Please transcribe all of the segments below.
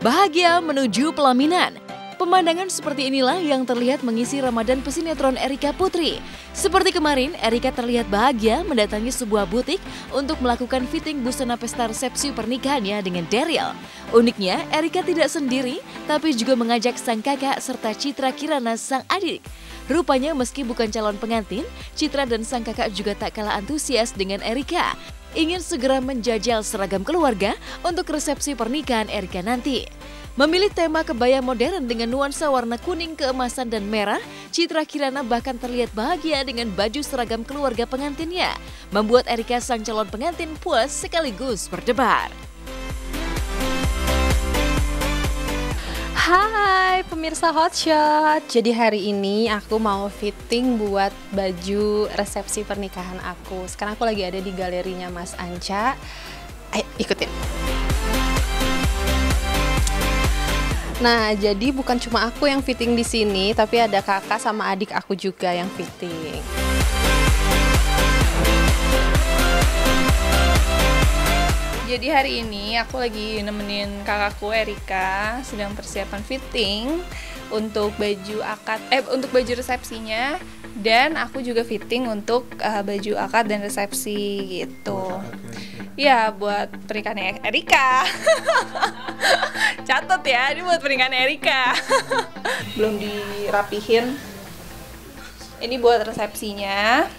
Bahagia menuju pelaminan. Pemandangan seperti inilah yang terlihat mengisi Ramadan pesinetron Erika Putri. Seperti kemarin, Erika terlihat bahagia mendatangi sebuah butik untuk melakukan fitting busana pesta resepsi pernikahannya dengan Daryl. Uniknya, Erika tidak sendiri, tapi juga mengajak sang kakak serta Citra Kirana sang adik. Rupanya meski bukan calon pengantin, Citra dan sang kakak juga tak kalah antusias dengan Erika. Ingin segera menjajal seragam keluarga untuk resepsi pernikahan Erika nanti. Memilih tema kebaya modern dengan nuansa warna kuning, keemasan, dan merah, Citra Kirana bahkan terlihat bahagia dengan baju seragam keluarga pengantinnya. Membuat Erika sang calon pengantin puas sekaligus berdebar. Hai pemirsa Hotshot, jadi hari ini aku mau fitting buat baju resepsi pernikahan aku. Sekarang aku lagi ada di galerinya Mas Anca. Ayo ikutin. Nah, jadi bukan cuma aku yang fitting di sini, tapi ada kakak sama adik aku juga yang fitting. Jadi hari ini aku lagi nemenin kakakku Erika sedang persiapan fitting untuk untuk baju resepsinya, dan aku juga fitting untuk baju akad dan resepsi gitu. Ya, buat pernikahannya Erika. Catat ya, ini buat pernikahan Erika. Belum dirapihin. Ini buat resepsinya.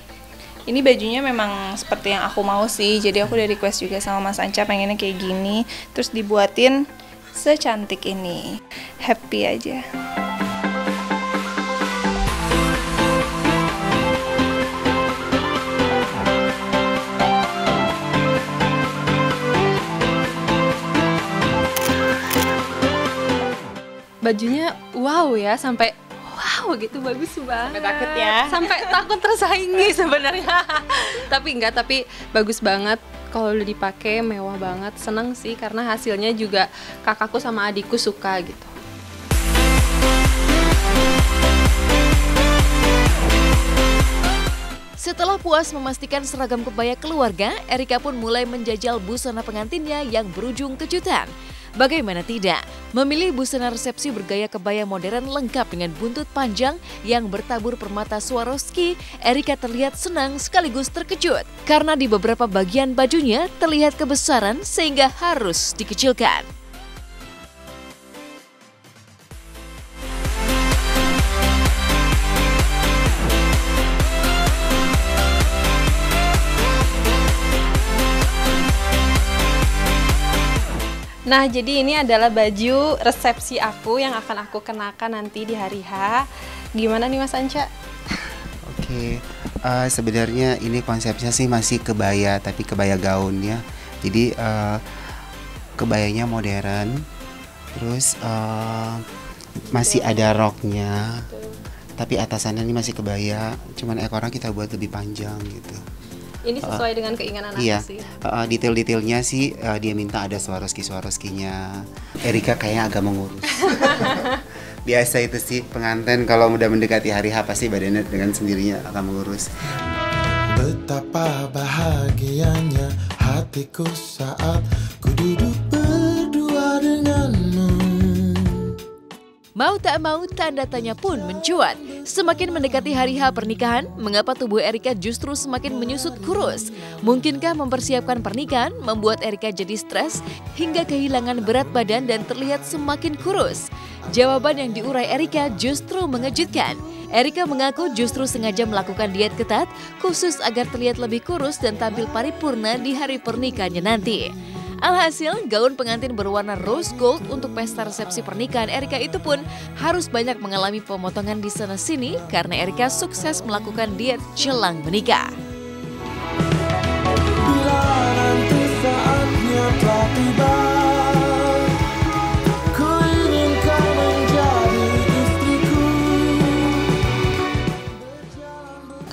Ini bajunya memang seperti yang aku mau sih, jadi aku udah request juga sama Mas Anca pengennya kayak gini, terus dibuatin secantik ini. Happy aja. Bajunya wow ya, sampai wow gitu, bagus banget. Sampai takut ya? Sampai takut tersaingi sebenarnya. Tapi bagus banget kalau udah dipakai, mewah banget. Seneng sih karena hasilnya juga kakakku sama adikku suka gitu. Setelah puas memastikan seragam kebaya keluarga, Erika pun mulai menjajal busana pengantinnya yang berujung kejutan. Bagaimana tidak, memilih busana resepsi bergaya kebaya modern lengkap dengan buntut panjang yang bertabur permata Swarovski, Erika terlihat senang sekaligus terkejut karena di beberapa bagian bajunya terlihat kebesaran sehingga harus dikecilkan. Nah, jadi ini adalah baju resepsi aku yang akan aku kenakan nanti di hari H. Gimana nih Mas Anca? Oke, sebenarnya ini konsepnya sih masih kebaya, tapi kebaya gaun ya. Jadi kebayanya modern, terus masih ada roknya, tapi atasannya ini masih kebaya, cuman ekornya kita buat lebih panjang gitu. Ini sesuai dengan keinginan aku sih. Detail-detailnya sih dia minta ada Swarovski-nya. Erika kayaknya agak mengurus. Biasa itu sih pengantin kalau udah mendekati hari H pasti badannya dengan sendirinya akan mengurus. Betapa bahagianya hatiku saat ku duduk berdua denganmu. Mau tak mau, tanda tanya pun mencuat. Semakin mendekati hari H pernikahan, mengapa tubuh Erika justru semakin menyusut kurus? Mungkinkah mempersiapkan pernikahan membuat Erika jadi stres hingga kehilangan berat badan dan terlihat semakin kurus? Jawaban yang diurai Erika justru mengejutkan. Erika mengaku justru sengaja melakukan diet ketat khusus agar terlihat lebih kurus dan tampil paripurna di hari pernikahannya nanti. Alhasil, gaun pengantin berwarna rose gold untuk pesta resepsi pernikahan Erika itu pun harus banyak mengalami pemotongan di sana-sini karena Erika sukses melakukan diet jelang menikah. Bila nanti saatnya telah tiba, ku ingin kau menjadi istriku.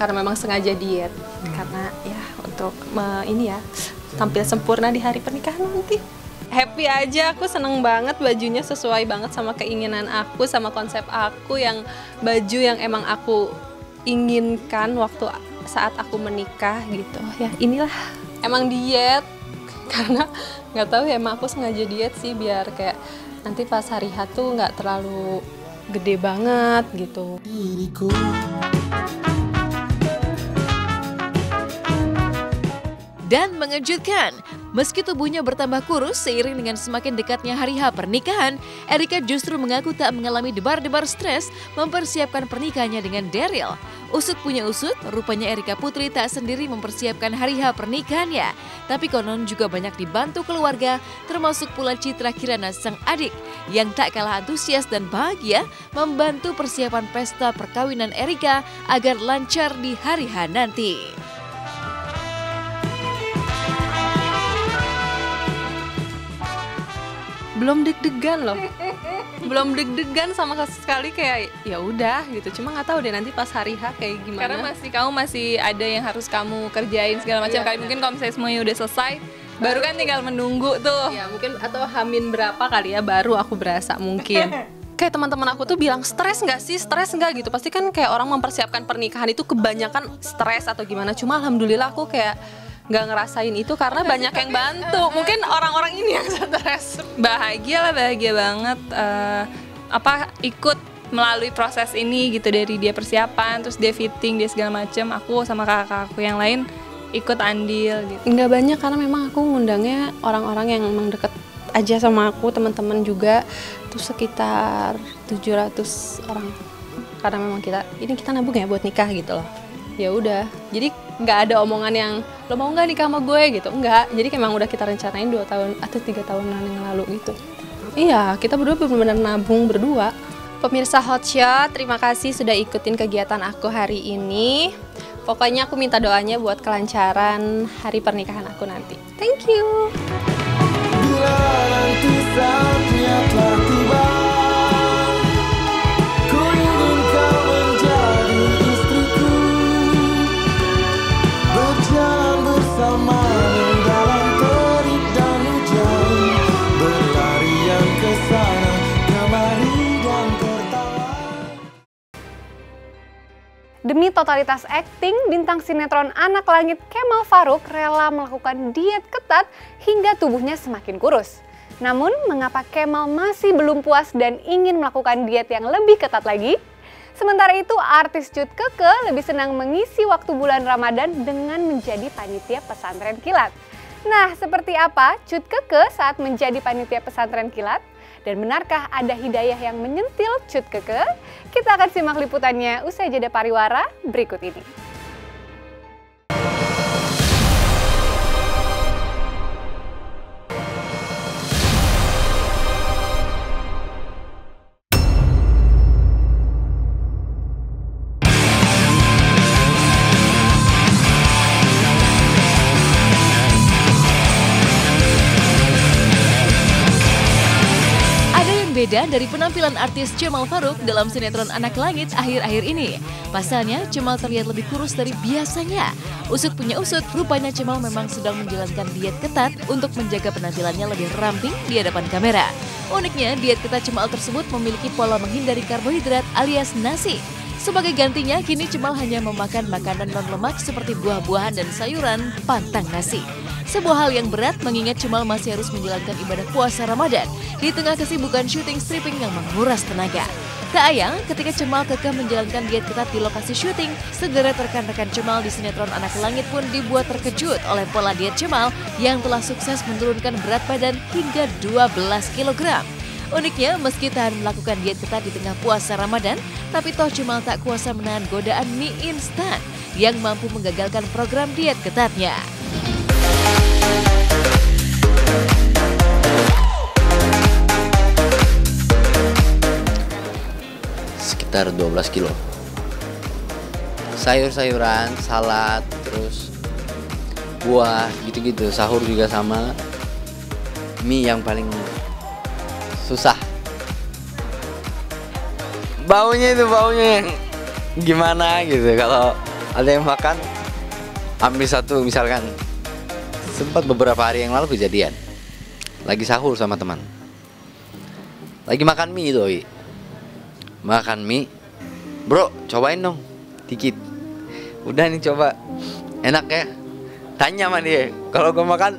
Karena memang sengaja diet, karena ya untuk tampil sempurna di hari pernikahan nanti. Happy aja, aku seneng banget, bajunya sesuai banget sama keinginan aku, sama konsep aku, yang baju yang emang aku inginkan waktu saat aku menikah gitu. Ya inilah, emang diet karena nggak tahu ya, emang aku sengaja diet sih biar kayak nanti pas hari H tuh nggak terlalu gede banget gitu. diriku. Dan mengejutkan, meski tubuhnya bertambah kurus seiring dengan semakin dekatnya hari H pernikahan, Erika justru mengaku tak mengalami debar-debar stres mempersiapkan pernikahannya dengan Daryl. Usut punya usut, rupanya Erika Putri tak sendiri mempersiapkan hari H pernikahannya. Tapi konon juga banyak dibantu keluarga, termasuk pula Citra Kirana sang adik, yang tak kalah antusias dan bahagia membantu persiapan pesta perkawinan Erika agar lancar di hari H nanti. Belum deg-degan loh, belum deg-degan sama sekali, kayak ya udah gitu. Cuma nggak tahu deh nanti pas hari H kayak gimana. Karena kamu masih ada yang harus kamu kerjain segala macam. Kali mungkin kalau misalnya semuanya udah selesai, baru kan tinggal menunggu tuh. Ya mungkin atau hamin berapa kali ya baru aku berasa mungkin. Kayak teman-teman aku tuh bilang stres nggak sih, stres nggak gitu. Pasti kan kayak orang mempersiapkan pernikahan itu kebanyakan stres atau gimana. Cuma alhamdulillah aku kayak nggak ngerasain itu karena banyak yang bantu. Mungkin orang-orang ini yang stres. Bahagia lah, bahagia banget. Ikut melalui proses ini gitu, dari dia persiapan, terus dia fitting, dia segala macem. Aku sama kakak aku yang lain ikut andil gitu. Nggak banyak karena memang aku ngundangnya orang-orang yang emang deket aja sama aku, teman-teman juga. Terus sekitar 700 orang. Karena memang kita nabung ya buat nikah gitu loh. Ya udah, jadi nggak ada omongan yang lo mau nggak nikah sama gue gitu, enggak. Jadi emang udah kita rencanain 2 tahun atau 3 tahunan yang lalu gitu. Iya, kita berdua benar-benar nabung berdua. Pemirsa Hotshot, terima kasih sudah ikutin kegiatan aku hari ini. Pokoknya aku minta doanya buat kelancaran hari pernikahan aku nanti. Thank you. Bila nanti saatnya telah tiba, ku ingin kau menjadi istriku, berjalan bersamamu dalam terik dan hujan, berlarian ke sana kemari dan tertawa. Demi totalitas akting, bintang sinetron Anak Langit Kemal Pharuk rela melakukan diet ketat hingga tubuhnya semakin kurus. Namun, mengapa Kemal masih belum puas dan ingin melakukan diet yang lebih ketat lagi? Sementara itu, artis Cut Keke lebih senang mengisi waktu bulan Ramadan dengan menjadi panitia pesantren kilat. Nah, seperti apa Cut Keke saat menjadi panitia pesantren kilat? Dan benarkah ada hidayah yang menyentil Cut Keke? Kita akan simak liputannya usai jeda pariwara berikut ini. Beda dari penampilan artis Kemal Pharuk dalam sinetron Anak Langit akhir-akhir ini. Pasalnya, Kemal terlihat lebih kurus dari biasanya. Usut punya usut, rupanya Kemal memang sedang menjalankan diet ketat untuk menjaga penampilannya lebih ramping di hadapan kamera. Uniknya, diet ketat Kemal tersebut memiliki pola menghindari karbohidrat alias nasi. Sebagai gantinya, kini Kemal hanya memakan makanan non-lemak seperti buah-buahan dan sayuran pantang nasi. Sebuah hal yang berat mengingat Kemal masih harus menjalankan ibadah puasa Ramadan di tengah kesibukan syuting stripping yang menguras tenaga. Tak ayang ketika Kemal kekeh menjalankan diet ketat di lokasi syuting, sederet rekan-rekan Kemal di sinetron Anak Langit pun dibuat terkejut oleh pola diet Kemal yang telah sukses menurunkan berat badan hingga 12 kg. Uniknya, meski tahan melakukan diet ketat di tengah puasa Ramadan, tapi toh Kemal tak kuasa menahan godaan mie instan yang mampu menggagalkan program diet ketatnya. Sekitar 12 kilo. Sayur-sayuran, salad, terus buah, gitu-gitu. Sahur juga sama. Mie yang paling susah. Baunya yang gimana gitu. Kalau ada yang makan, ambil satu misalkan. Sempat beberapa hari yang lalu kejadian. Lagi sahur sama teman. Lagi makan mie doi. Makan mie. Bro, cobain dong. Dikit. Udah nih coba. Enak ya? Tanya sama dia. Kalau gue makan,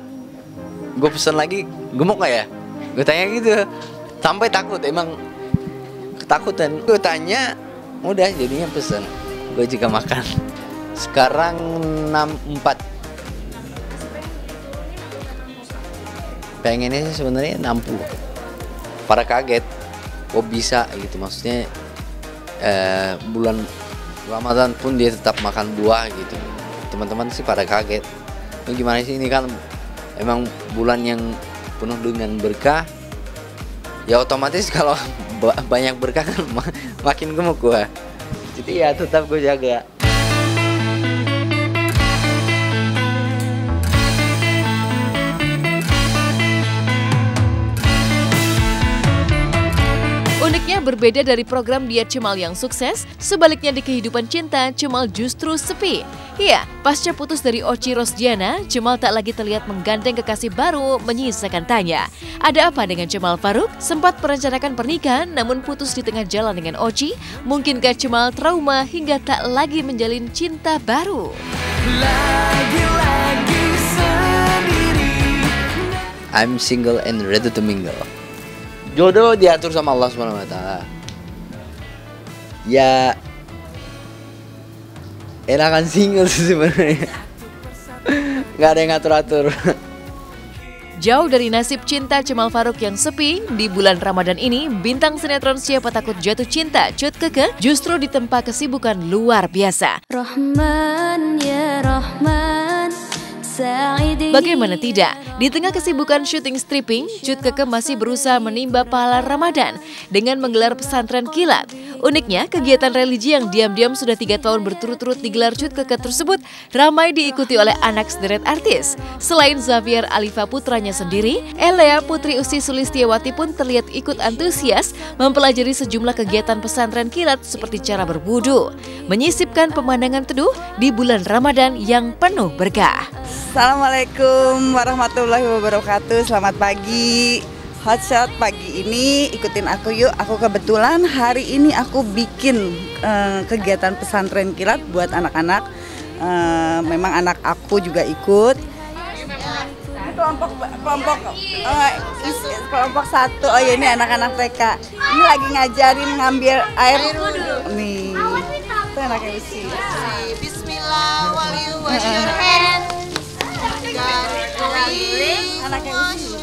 gue pesen lagi, gemuk gak ya? Gue tanya gitu. Sampai takut, emang ketakutan. Gue tanya, udah jadinya pesen. Gue juga makan. Sekarang 64. Pengennya sih sebenarnya 60. Pada kaget, kok bisa gitu, maksudnya bulan Ramadan pun dia tetap makan buah gitu. Teman-teman sih pada kaget. Ini gimana sih, ini kan emang bulan yang penuh dengan berkah. Ya otomatis kalau banyak berkah kan makin gemuk gua. Jadi ya tetap gue jaga. Uniknya berbeda dari program diet Cemal yang sukses, sebaliknya di kehidupan cinta, Cemal justru sepi. Iya, pasca putus dari Oci Rosdiana, Cemal tak lagi terlihat menggandeng kekasih baru, menyisakan tanya. Ada apa dengan Cemal Faruk? Sempat merencanakan pernikahan, namun putus di tengah jalan dengan Oci. Mungkinkah Cemal trauma hingga tak lagi menjalin cinta baru? Lagi-lagi sendiri. I'm single and ready to mingle. Jodoh diatur sama Allah SWT. Ya enakan single sih sebenarnya. Gak ada yang ngatur-atur. Jauh dari nasib cinta Cemal Faruk yang sepi, di bulan Ramadan ini, bintang sinetron Siapa Takut Jatuh Cinta, Cut Keke, justru ditempa kesibukan luar biasa. Rahman ya Rahman. Bagaimana tidak? Di tengah kesibukan syuting stripping, Cut Keke masih berusaha menimba pahala Ramadan dengan menggelar pesantren kilat. Uniknya, kegiatan religi yang diam-diam sudah 3 tahun berturut-turut digelar Cut Keke tersebut ramai diikuti oleh anak sederet artis. Selain Xavier Alifa putranya sendiri, Elea Putri Usi Sulistiawati pun terlihat ikut antusias mempelajari sejumlah kegiatan pesantren kilat seperti cara berwudu, menyisipkan pemandangan teduh di bulan Ramadan yang penuh berkah. Assalamualaikum warahmatullahi wabarakatuh. Selamat pagi. Hotshot pagi ini ikutin aku yuk. Aku kebetulan hari ini aku bikin kegiatan pesantren kilat buat anak-anak. Memang anak aku juga ikut. Kelompok 1. Oh ya, ini anak-anak TK. Ini lagi ngajarin ngambil air. Nih. Itu anaknya Usi. Bismillah, wash your hand. Anaknya Usi.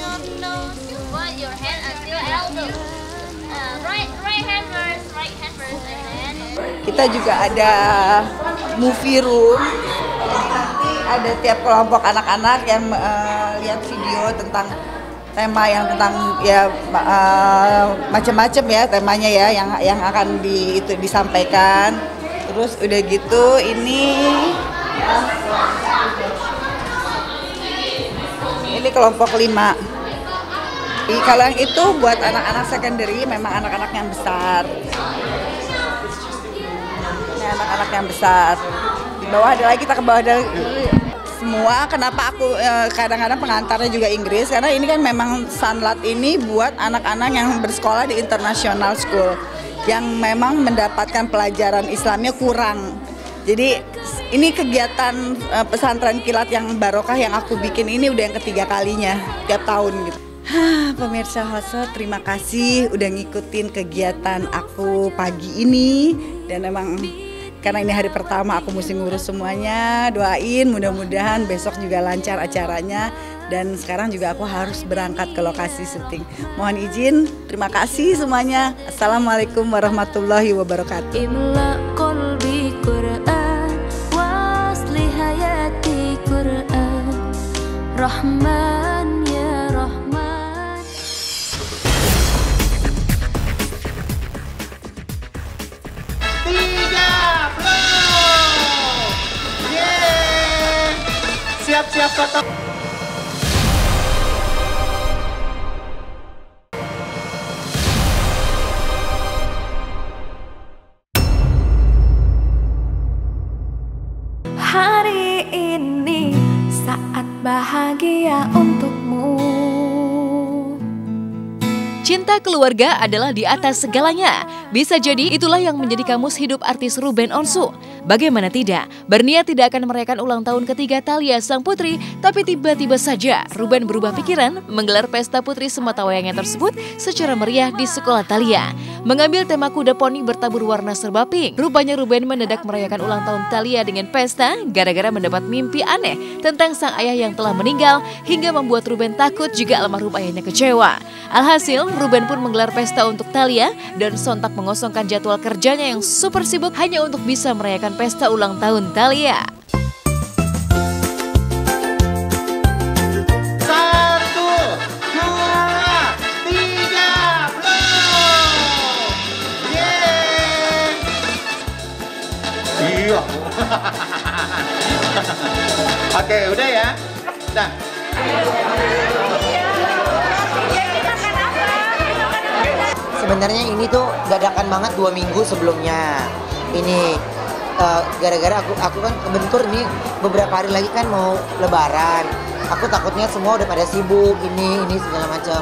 Put your hand until elbow. Right hand first, right hand first. Kita juga ada movie room. Nanti ada tiap kelompok anak-anak yang lihat video tentang tema yang tentang ya macam-macam ya temanya ya yang akan disampaikan. Terus udah gitu ini kelompok 5. Kalau yang itu buat anak-anak secondary, memang anak-anak yang besar. Ini anak-anak yang besar. Di bawah ada lagi, kita ke bawah ada semua. Kenapa aku kadang-kadang pengantarnya juga Inggris? Karena ini kan memang Sunlat ini buat anak-anak yang bersekolah di international school, yang memang mendapatkan pelajaran Islamnya kurang. Jadi ini kegiatan pesantren kilat yang barokah yang aku bikin ini udah yang ketiga kalinya tiap tahun gitu. Pemirsa Hotshot, terima kasih udah ngikutin kegiatan aku pagi ini. Dan emang karena ini hari pertama aku mesti ngurus semuanya. Doain mudah-mudahan besok juga lancar acaranya. Dan sekarang juga aku harus berangkat ke lokasi syuting. Mohon izin, terima kasih semuanya. Assalamualaikum warahmatullahi wabarakatuh. Imla qalbi Quran, wasli hayati Quran. Rahman ya Rahman. Siap-siap foto. Hari ini saat bahagia untukmu. Cinta keluarga adalah di atas segalanya. Bisa jadi itulah yang menjadi kamus hidup artis Ruben Onsu. Bagaimana tidak, berniat tidak akan merayakan ulang tahun ketiga Thalia sang putri, tapi tiba-tiba saja Ruben berubah pikiran menggelar pesta putri sematawayangnya tersebut secara meriah di sekolah Thalia. Mengambil tema kuda poni bertabur warna serba pink, rupanya Ruben mendadak merayakan ulang tahun Thalia dengan pesta gara-gara mendapat mimpi aneh tentang sang ayah yang telah meninggal hingga membuat Ruben takut jika almarhum ayahnya kecewa. Alhasil, Ruben pun menggelar pesta untuk Thalia dan sontak mengosongkan jadwal kerjanya yang super sibuk hanya untuk bisa merayakan pesta ulang tahun Thalia. 1, 2, 3, blow! Yeay! Iya. Oke, udah ya. Nah. Sebenarnya ini tuh dadakan banget 2 minggu sebelumnya. Ini gara-gara aku kan kebentur nih beberapa hari lagi kan mau lebaran. Aku takutnya semua udah pada sibuk ini segala macam.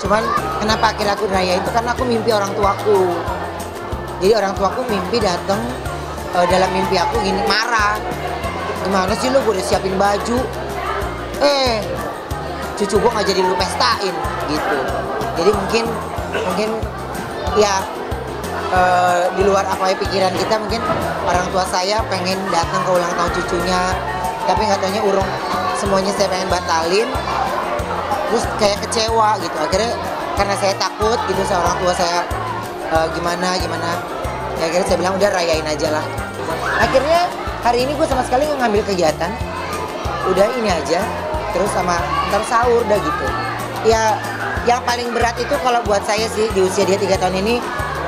Cuman kenapa akhirnya aku raya itu karena aku mimpi orang tuaku. Jadi orang tuaku mimpi datang dalam mimpi aku gini marah. Gimana sih lu, gue udah siapin baju. Cucu gue nggak jadi lu pestain gitu. Jadi mungkin ya di luar apa ya pikiran kita, mungkin orang tua saya pengen datang ke ulang tahun cucunya, tapi nggak taunya urung semuanya saya pengen batalin, terus kayak kecewa gitu. Akhirnya karena saya takut gitu sama orang tua saya gimana ya, akhirnya saya bilang udah rayain aja lah. Akhirnya hari ini gue sama sekali nggak ngambil kegiatan, udah ini aja terus sama ntar sahur dah gitu ya. Yang paling berat itu kalau buat saya sih di usia dia 3 tahun ini,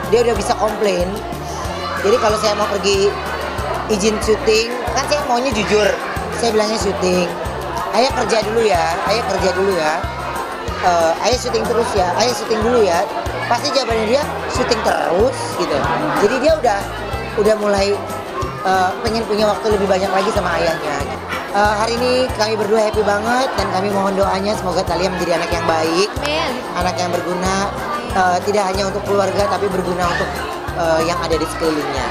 dia udah bisa komplain. Jadi kalau saya mau pergi izin syuting, kan saya maunya jujur. Saya bilangnya syuting. Ayah kerja dulu ya, ayah syuting terus ya, ayah syuting dulu ya. Pasti jawabannya dia syuting terus gitu. Jadi dia udah mulai pengen punya waktu lebih banyak lagi sama ayahnya. Hari ini kami berdua happy banget dan kami mohon doanya semoga Thalia menjadi anak yang baik, anak yang berguna, tidak hanya untuk keluarga tapi berguna untuk yang ada di sekelilingnya.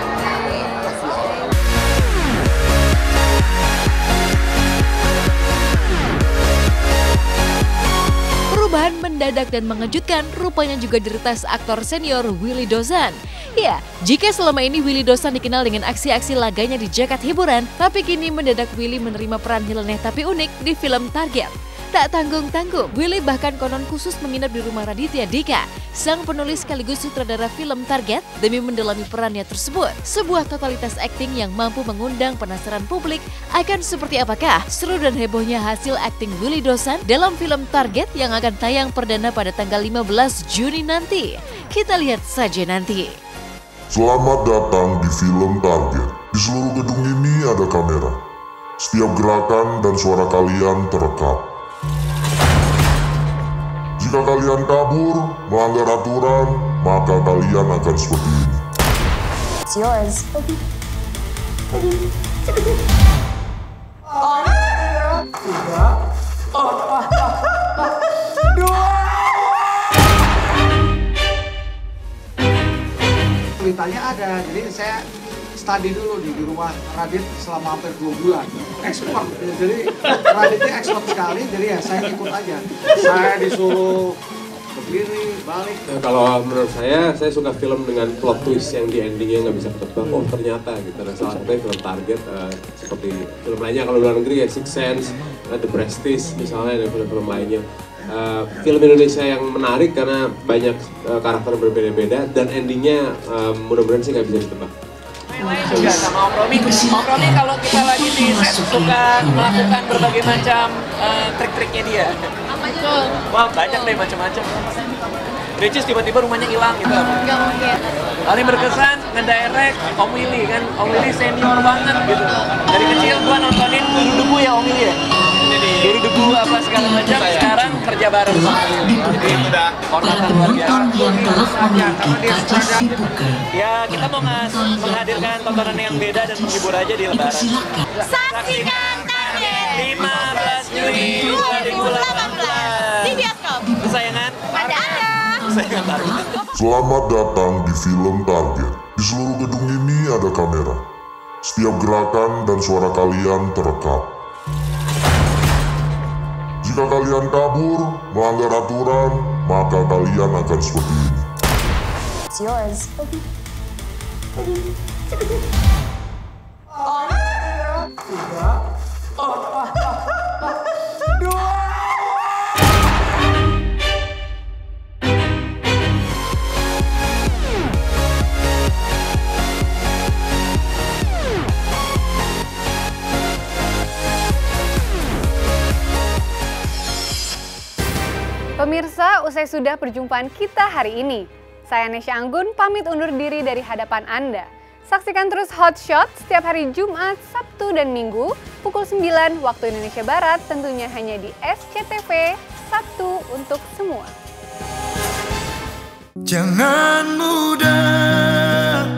Perubahan mendadak dan mengejutkan rupanya juga diretas aktor senior Willy Dozan. Ya, jika selama ini Willy Dozan dikenal dengan aksi-aksi laganya di jagat hiburan, tapi kini mendadak Willy menerima peran nyeleneh tapi unik di film Target. Tak tanggung-tanggung, Willy bahkan konon khusus menginap di rumah Raditya Dika, sang penulis sekaligus sutradara film Target, demi mendalami perannya tersebut. Sebuah totalitas akting yang mampu mengundang penasaran publik akan seperti apakah seru dan hebohnya hasil akting Willy Dozan dalam film Target yang akan tayang perdana pada tanggal 15 Juni nanti. Kita lihat saja nanti. Selamat datang di film Target. Di seluruh gedung ini ada kamera. Setiap gerakan dan suara kalian terekam. Jika kalian kabur, melanggar aturan, maka kalian akan seperti ini. It's yours. Ceritanya ada, jadi saya study dulu di rumah Radit selama hampir 2 bulan. Expert, jadi Raditnya expert sekali, jadi ya saya ikut aja. Saya disuruh berdiri, balik. Nah, kalau menurut saya suka film dengan plot twist yang di endingnya nggak bisa ketebak. Oh ternyata gitu. Nah, salah satunya film Target, seperti film lainnya kalau luar negeri ya Sixth Sense, The Prestige misalnya, dan film-film lainnya. Film Indonesia yang menarik karena banyak karakter berbeda-beda dan endingnya mudah-mudahan sih nggak bisa ditebak. Juga sama Om Romi. Om Romi kalau kita lagi di set suka melakukan berbagai macam trik-triknya dia. Apa tuh? Wah banyak deh macam-macam. Ricis tiba-tiba rumahnya hilang gitu. Gak mungkin. Paling berkesan ngedirect Om Willy kan. Om Willy senior banget gitu. Dari kecil gua nontonin Guru Debu ya Om Willy ya. Guru Debu apa segala macam, sekarang kerja bareng. Jadi udah hormatan luar biasa. Ya kita mau menghadirkan tontonan yang beda dan menghibur aja di Lebaran. Saksikan Target 15 Juni 2018 di bioskop. Kesayangan Ada. Kesayangan Selamat datang di film Target. Di seluruh gedung ini ada kamera. Setiap gerakan dan suara kalian terekam. Jika kalian kabur, melanggar aturan, maka kalian akan seperti ini. It's yours. Pemirsa, usai sudah perjumpaan kita hari ini. Saya Nesya Anggun pamit undur diri dari hadapan Anda. Saksikan terus Hot Shot setiap hari Jumat, Sabtu, dan Minggu pukul 9 waktu Indonesia Barat, tentunya hanya di SCTV, Sabtu untuk semua. Jangan mudah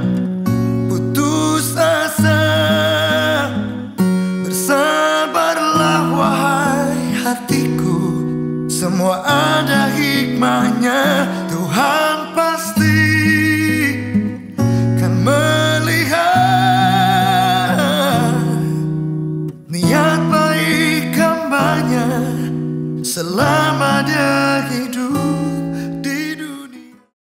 putus asa, bersabarlah wahai hatiku, semua ada hikmahnya.